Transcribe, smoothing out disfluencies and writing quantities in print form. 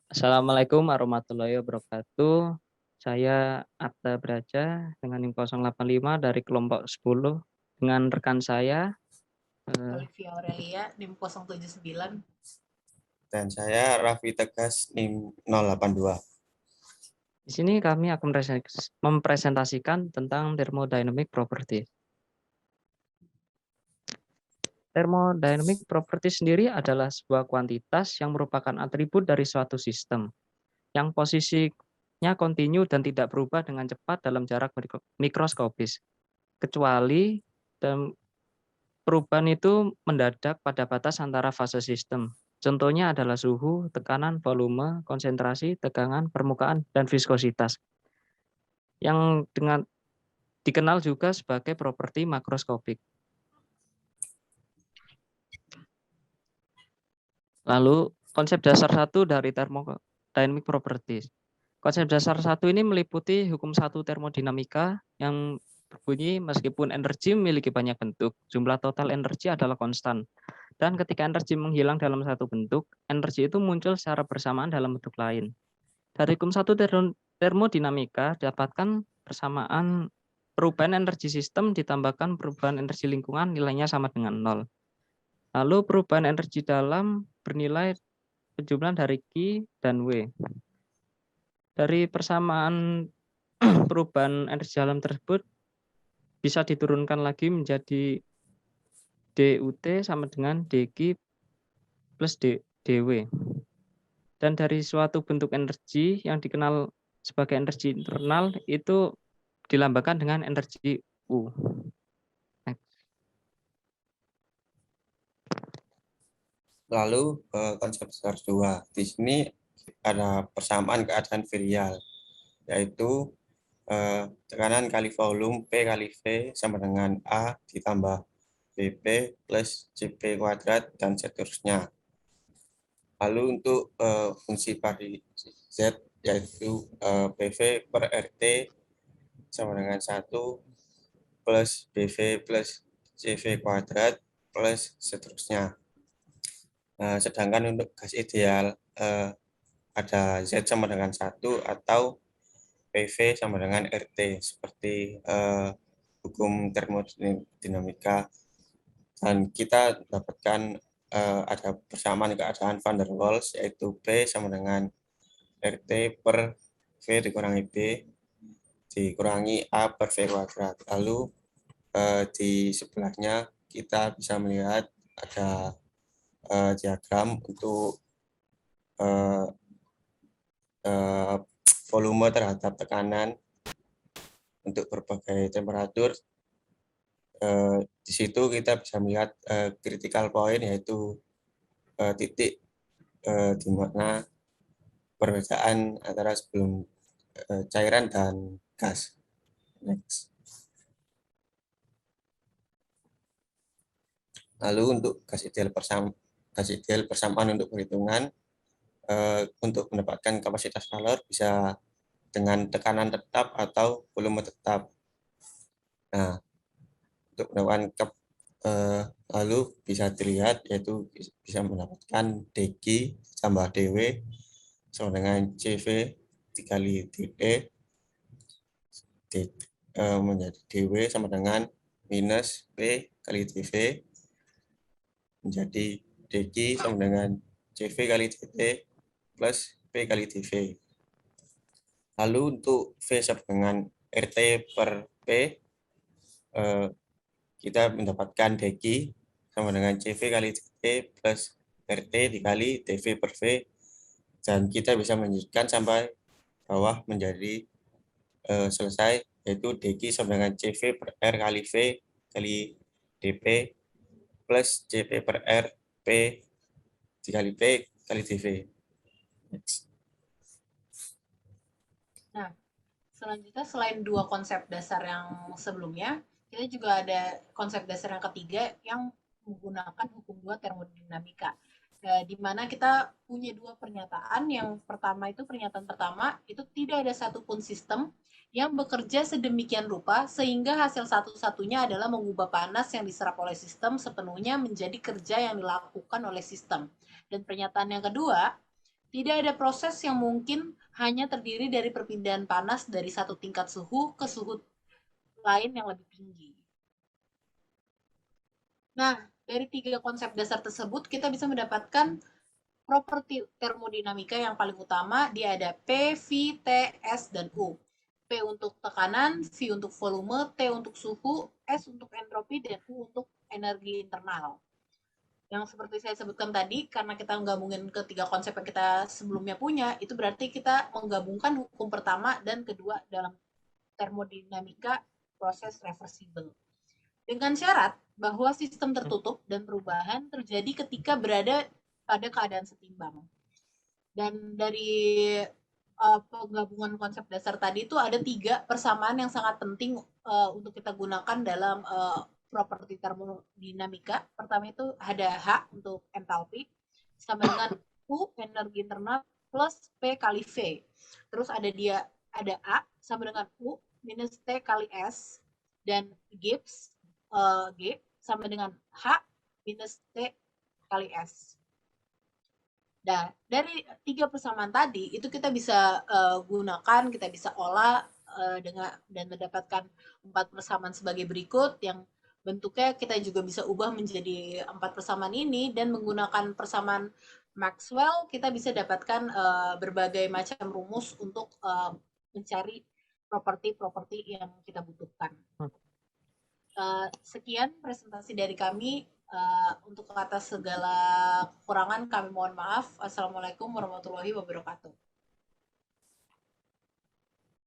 Assalamualaikum warahmatullahi wabarakatuh. Saya Atta Braja dengan NIM 085 dari kelompok 10 dengan rekan saya. Olivia Aurelia, NIM 079. Dan saya Raffi Tegas NIM 082. Di sini kami akan mempresentasikan tentang thermodynamic property. Thermodynamic property sendiri adalah sebuah kuantitas yang merupakan atribut dari suatu sistem yang posisinya kontinu dan tidak berubah dengan cepat dalam jarak mikroskopis, kecuali perubahan itu mendadak pada batas antara fase sistem. Contohnya adalah suhu, tekanan, volume, konsentrasi, tegangan, permukaan, dan viskositas. Yang dikenal juga sebagai properti makroskopik. Lalu konsep dasar satu dari thermodynamic properties. Konsep dasar satu ini meliputi hukum satu termodinamika yang berbunyi meskipun energi memiliki banyak bentuk, jumlah total energi adalah konstan. Dan ketika energi menghilang dalam satu bentuk, energi itu muncul secara bersamaan dalam bentuk lain. Dari hukum satu termodinamika dapatkan persamaan perubahan energi sistem ditambahkan perubahan energi lingkungan nilainya sama dengan nol. Lalu perubahan energi dalam bernilai penjumlahan dari Q dan W. Dari persamaan perubahan energi dalam tersebut bisa diturunkan lagi menjadi DUT sama dengan dQ plus dW. Dan dari suatu bentuk energi yang dikenal sebagai energi internal itu dilambangkan dengan energi U. Lalu konsep besar 2. Di sini ada persamaan keadaan virial, yaitu tekanan kali volume P kali V sama dengan A ditambah BP plus CP kuadrat dan seterusnya. Lalu untuk fungsi pari Z yaitu PV per RT sama dengan 1 plus BV plus CV kuadrat plus seterusnya. Sedangkan untuk gas ideal ada Z sama dengan 1 atau PV sama dengan RT seperti hukum termodinamika, dan kita dapatkan ada persamaan keadaan van der Waals yaitu P sama dengan RT per V dikurangi B dikurangi A per V kuadrat. Lalu di sebelahnya kita bisa melihat ada diagram untuk volume terhadap tekanan untuk berbagai temperatur. Di situ kita bisa melihat critical point yaitu titik di mana perbedaan antara sebelum cairan dan gas. Next. Lalu untuk gas ideal persamaan untuk perhitungan untuk mendapatkan kapasitas kalor bisa dengan tekanan tetap atau volume tetap. Nah, untuk mendapatkan lalu bisa dilihat yaitu bisa mendapatkan dG tambah dW sama dengan CV dikali dD menjadi dW sama dengan minus P kali dV menjadi dG sama dengan CV kali dT plus P kali dV. Lalu untuk V sama dengan RT per P kita mendapatkan dG sama dengan CV kali dT plus RT dikali dV per V, dan kita bisa melanjutkan sampai bawah menjadi selesai yaitu dG sama dengan CV per R kali V kali dP plus CP per R P dikali P kali dV. Next. Nah, selanjutnya selain dua konsep dasar yang sebelumnya, kita juga ada konsep dasar yang ketiga yang menggunakan hukum dua termodinamika. Di mana kita punya dua pernyataan. Yang pertama itu pernyataan pertama itu tidak ada satupun sistem yang bekerja sedemikian rupa sehingga hasil satu-satunya adalah mengubah panas yang diserap oleh sistem sepenuhnya menjadi kerja yang dilakukan oleh sistem. Dan pernyataan yang kedua, Tidak ada proses yang mungkin hanya terdiri dari perpindahan panas dari satu tingkat suhu ke suhu lain yang lebih tinggi. Nah, dari tiga konsep dasar tersebut kita bisa mendapatkan properti termodinamika yang paling utama. Dia ada P, V, T, S, dan U. P untuk tekanan, V untuk volume, T untuk suhu, S untuk entropi, dan U untuk energi internal. Yang seperti saya sebutkan tadi, karena kita menggabungin ketiga konsep yang kita sebelumnya punya, itu berarti kita menggabungkan hukum pertama dan kedua dalam termodinamika proses reversible. Dengan syarat bahwa sistem tertutup dan perubahan terjadi ketika berada pada keadaan setimbang. Dan dari penggabungan konsep dasar tadi itu ada 3 persamaan yang sangat penting untuk kita gunakan dalam properti termodinamika. Pertama itu ada H untuk entalpi, sama dengan U energi internal plus P kali V. Terus ada A sama dengan U minus T kali S, dan Gibbs G sama dengan H minus T kali S. Nah, dari 3 persamaan tadi itu kita bisa gunakan, kita bisa olah dengan dan mendapatkan 4 persamaan sebagai berikut, yang bentuknya kita juga bisa ubah menjadi 4 persamaan ini, dan menggunakan persamaan Maxwell kita bisa dapatkan berbagai macam rumus untuk mencari properti-properti yang kita butuhkan. Sekian presentasi dari kami. Untuk atas segala kekurangan kami mohon maaf. Assalamualaikum warahmatullahi wabarakatuh.